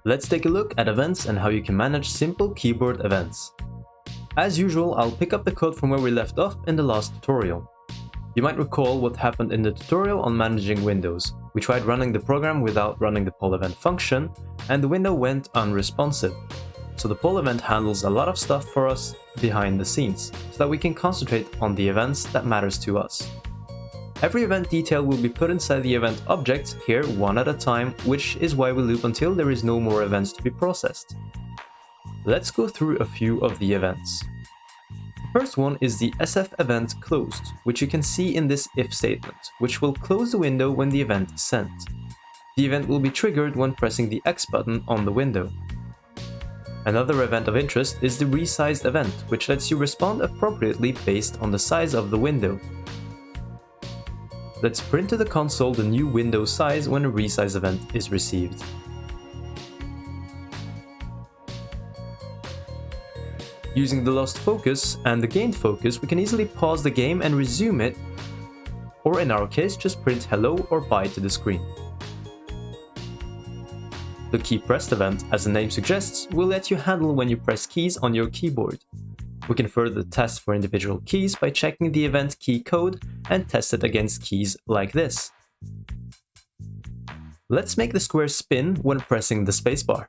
Let's take a look at events and how you can manage simple keyboard events. As usual, I'll pick up the code from where we left off in the last tutorial. You might recall what happened in the tutorial on managing windows. We tried running the program without running the poll event function, and the window went unresponsive. So the poll event handles a lot of stuff for us behind the scenes, so that we can concentrate on the events that matters to us. Every event detail will be put inside the event object here one at a time, which is why we loop until there is no more events to be processed. Let's go through a few of the events. The first one is the SF event closed, which you can see in this if statement, which will close the window when the event is sent. The event will be triggered when pressing the X button on the window. Another event of interest is the resized event, which lets you respond appropriately based on the size of the window. Let's print to the console the new window size when a resize event is received. Using the lost focus and the gained focus, we can easily pause the game and resume it, or in our case, just print hello or bye to the screen. The key pressed event, as the name suggests, will let you handle when you press keys on your keyboard. We can further test for individual keys by checking the event key code and test it against keys like this. Let's make the square spin when pressing the spacebar.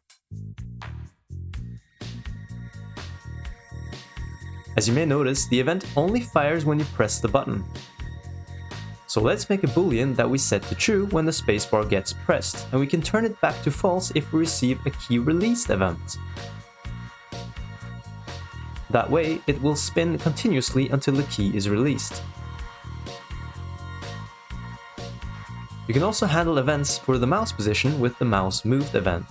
As you may notice, the event only fires when you press the button. So let's make a boolean that we set to true when the spacebar gets pressed, and we can turn it back to false if we receive a key released event. That way, it will spin continuously until the key is released. You can also handle events for the mouse position with the mouse moved event,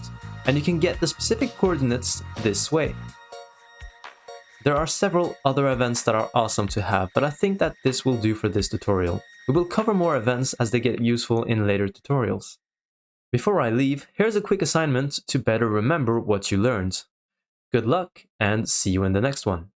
and you can get the specific coordinates this way. There are several other events that are awesome to have, but I think that this will do for this tutorial. We will cover more events as they get useful in later tutorials. Before I leave, here's a quick assignment to better remember what you learned. Good luck, and see you in the next one.